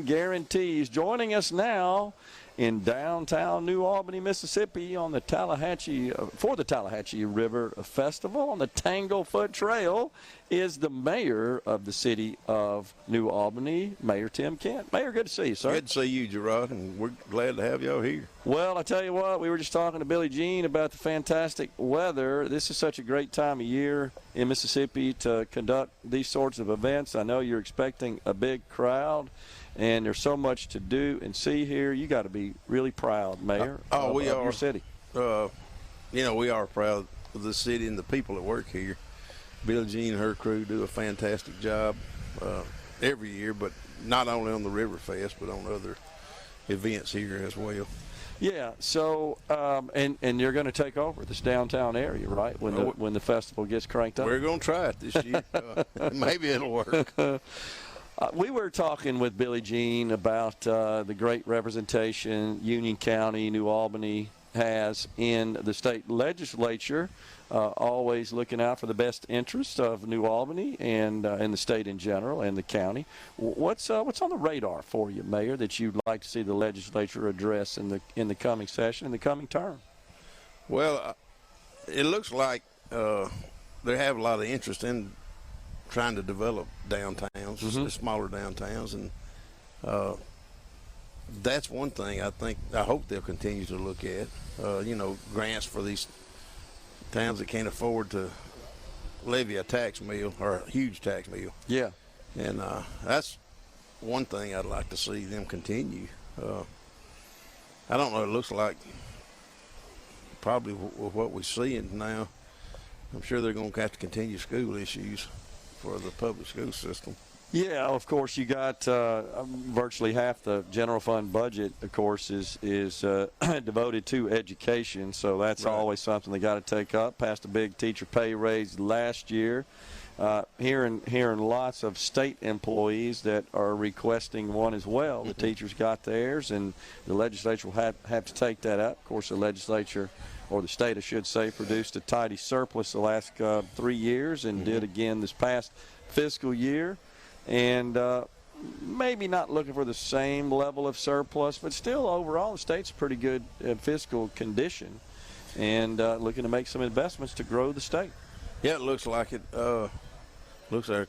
guarantees. Joining us now in downtown New Albany, Mississippi on the Tallahatchie, for the Tallahatchie River Festival on the Tanglefoot Trail is the mayor of the city of New Albany, Mayor Tim Kent. Mayor, good to see you, sir. Good to see you, Gerard, and we're glad to have y'all here. Well, I tell you what, we were just talking to Billie Jean about the fantastic weather. This is such a great time of year in Mississippi to conduct these sorts of events. I know you're expecting a big crowd, and there's so much to do and see here. You got to be really proud, Mayor, of your city. We are proud of the city and the people that work here. Billie Jean and her crew do a fantastic job every year, but not only on the Riverfest, but on other events here as well. Yeah, so and you're going to take over this downtown area, right? When the festival gets cranked up. We're going to try it this year. Maybe it'll work. We were talking with Billie Jean about the great representation Union County, New Albany has in the state legislature, always looking out for the best interest of New Albany and the state in general and the county. What's on the radar for you, Mayor, that you'd like to see the legislature address in the coming session, in the coming term? Well, it looks like they have a lot of interest in trying to develop downtowns, the smaller downtowns, and that's one thing I hope they'll continue to look at. Grants for these towns that can't afford to levy a tax mill or a huge tax mill. Yeah. And that's one thing I'd like to see them continue. I don't know, it looks like probably with what we're seeing now, I'm sure they're going to have to continue school issues for the public school system. Yeah, of course, you got virtually half the general fund budget, of course, is devoted to education. So that's right. Always something they got to take up. Passed a big teacher pay raise last year. Hearing lots of state employees that are requesting one as well. The teachers got theirs, and the legislature will have to take that up. Of course, the legislature, or the state, I should say, produced a tidy surplus the last 3 years and did again this past fiscal year. And maybe not looking for the same level of surplus, but still overall the state's pretty good fiscal condition and looking to make some investments to grow the state. Yeah, it looks like it. Looks like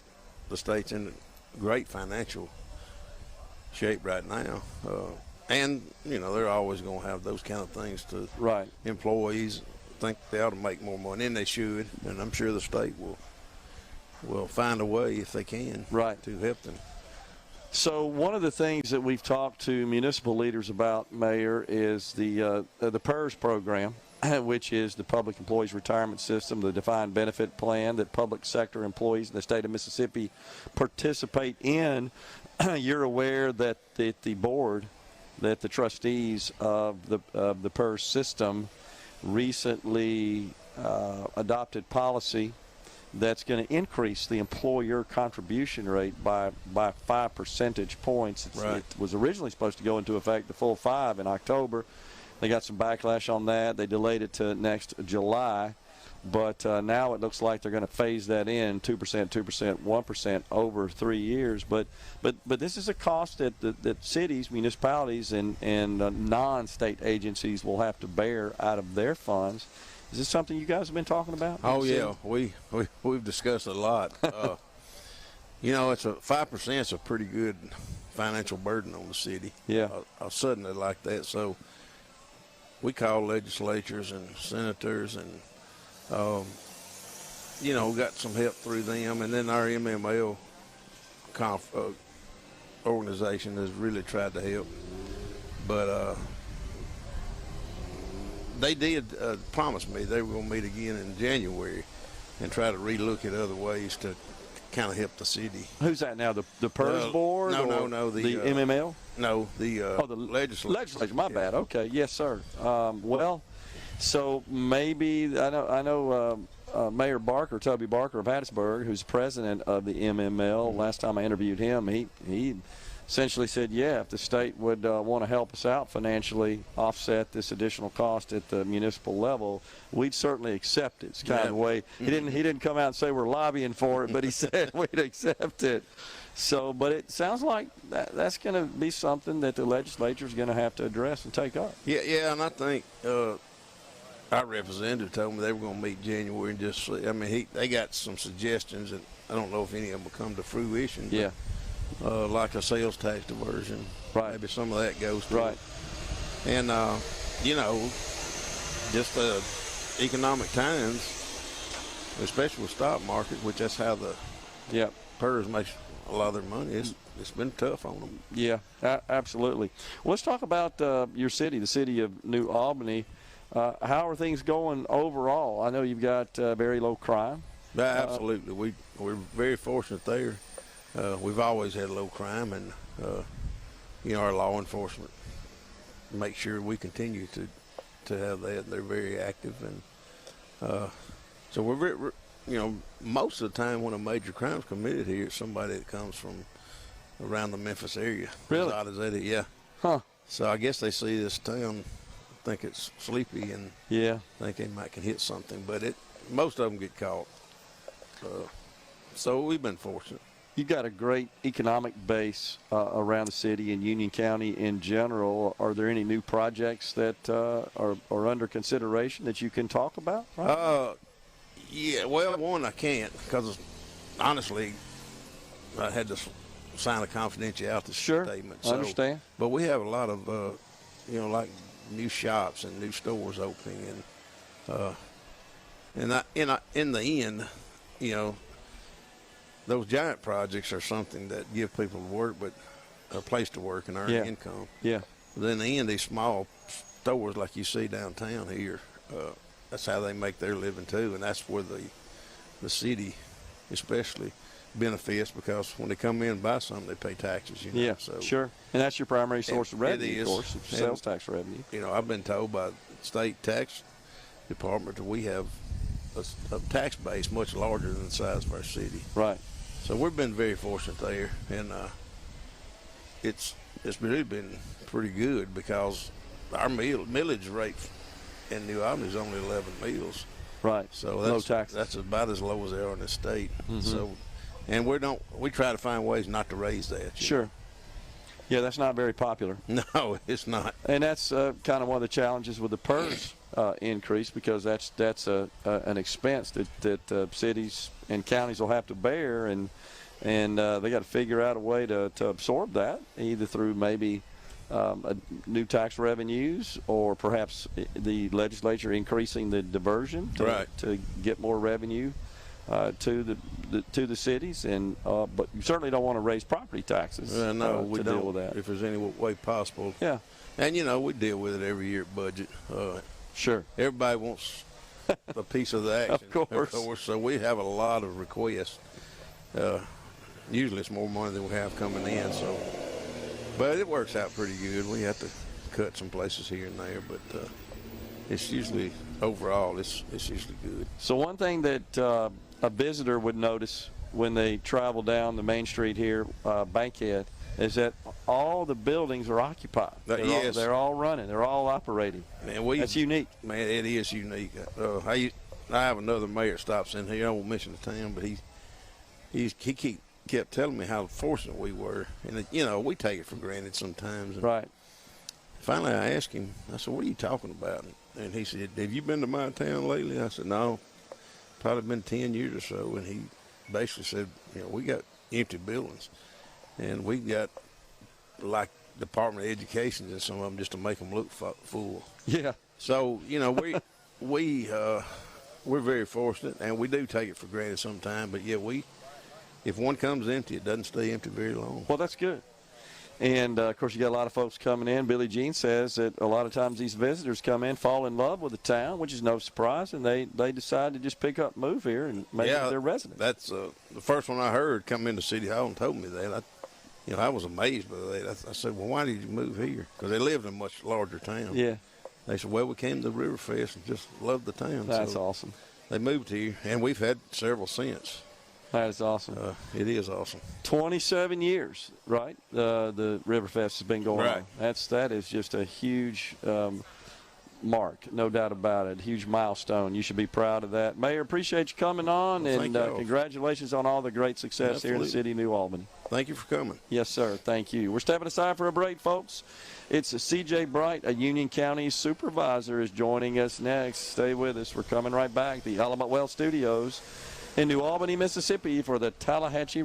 the state's in great financial shape right now. And, they're always going to have those kind of things to employees think they ought to make more money, and they should. And I'm sure the state will find a way if they can to help them. So one of the things that we've talked to municipal leaders about, Mayor, is the PERS program, which is the Public Employees Retirement System, the defined benefit plan that public sector employees in the state of Mississippi participate in. You're aware that the board, that the trustees of the PERS system recently adopted policy that's going to increase the employer contribution rate by 5 percentage points. It was originally supposed to go into effect the full 5 in October. They got some backlash on that. They delayed it to next July. But now it looks like they're going to phase that in 2%, 2%, 1% over 3 years. But this is a cost that cities, municipalities, and non-state agencies will have to bear out of their funds. Is this something you guys have been talking about? Oh yeah, we've discussed it a lot. It's 5%. It's a pretty good financial burden on the city. Yeah, suddenly like that. So we call legislatures and senators, and got some help through them, and then our MML organization has really tried to help, but. They did promise me they were going to meet again in January and try to relook at other ways to kind of help the city. Who's that now? The PERS board? No. The MML? No, the legislature. Legislature. My bad. Okay. Yes, sir. So maybe I know Mayor Barker, Toby Barker of Hattiesburg, who's president of the MML. Last time I interviewed him, he essentially said, yeah, if the state would want to help us out financially, offset this additional cost at the municipal level, we'd certainly accept it. It's kind of the way he didn't come out and say we're lobbying for it, but he said we'd accept it. So, but it sounds like that's going to be something that the legislature is going to have to address and take up. Yeah, and I think our representative told me they were going to meet January and just see. I mean, they got some suggestions, and I don't know if any of them will come to fruition. Yeah. But, like a sales tax diversion. Right. Maybe some of that goes to Right. it. And, you know, just economic times, especially with stock market, which that's how the PERS makes a lot of their money. It's been tough on them. Yeah, absolutely. Well, let's talk about your city, the city of New Albany. How are things going overall? I know you've got very low crime. Absolutely. We're very fortunate there. We've always had low crime, and, you know, our law enforcement make sure we continue to have that. They're very active. And so we're you know, most of the time when a major crime's committed here, it's somebody that comes from around the Memphis area. Really? As odd as that is, yeah. Huh. So I guess they see this town, think it's sleepy, and think they might can hit something. But most of them get caught. So we've been fortunate. You've got a great economic base around the city and Union County in general. Are there any new projects that are under consideration that you can talk about? Right? Yeah, well, one I can't because, honestly, I had to sign a confidentiality statement. So, understand. But we have a lot of, you know, like new shops and new stores opening, and in the end, you know, those giant projects are something that give people work, but a place to work and earn income. Yeah. But in the end, these small stores like you see downtown here, that's how they make their living too, and that's where the city especially benefits, because when they come in and buy something, they pay taxes. You know? Yeah, so, sure. And that's your primary source of revenue, of course, sales tax revenue. You know, I've been told by the state tax department that we have a tax base much larger than the size of our city. Right. So we've been very fortunate there, and it's really been pretty good because our millage rate in New Albany is only 11 mills. Right. So that's about as low as they are in the state. Mm-hmm. So, and we try to find ways not to raise that. Sure. Know? Yeah, that's not very popular. No, it's not. And that's kind of one of the challenges with the PERS increase, because that's an expense that cities and counties will have to bear, and they got to figure out a way to absorb that, either through maybe new tax revenues, or perhaps the legislature increasing the diversion to get more revenue to the cities, and but you certainly don't want to raise property taxes. No, we to don't. Deal with that. If there's any way possible. Yeah. And you know, we deal with it every year at budget. Sure. Everybody wants a piece of the action. Of course. So we have a lot of requests. Usually it's more money than we have coming in. So, but it works out pretty good. We have to cut some places here and there, but it's usually overall it's usually good. So one thing that a visitor would notice when they travel down the main street here, Bankhead, is that all the buildings are occupied. They're all running. They're all operating. Man, that's unique. Man, it is unique. I have another mayor that stops in here. I won't mention the town, but he kept telling me how fortunate we were. And, you know, we take it for granted sometimes. And right. Finally, I asked him, I said, what are you talking about? And he said, have you been to my town lately? I said, no, probably been 10 years or so. And he basically said, you know, we got empty buildings. And we got, like, Department of Education in some of them just to make them look full. Yeah. So, you know, we're very fortunate, and we do take it for granted sometimes. But, yeah, if one comes empty, it doesn't stay empty very long. Well, that's good. And, of course, you got a lot of folks coming in. Billie Jean says that a lot of times these visitors come in, fall in love with the town, which is no surprise, and they decide to just pick up and move here and make it their residence. That's the first one I heard come into City Hall and told me that. I was amazed by that. I said, well, why did you move here? Because they lived in a much larger town. Yeah. They said, well, we came to the Riverfest and just loved the town. That's awesome. They moved here, and we've had several since. That is awesome. It is awesome. 27 years, right? The Riverfest has been going on. That is just a huge mark, no doubt about it. Huge milestone. You should be proud of that. Mayor, appreciate you coming on, Well, and congratulations on all the great success here in the city of New Albany. Thank you for coming. Yes, sir. Thank you. We're stepping aside for a break, folks. It's C.J. Bright, a Union County supervisor, is joining us next. Stay with us. We're coming right back. The Element Well Studios in New Albany, Mississippi for the Tallahatchie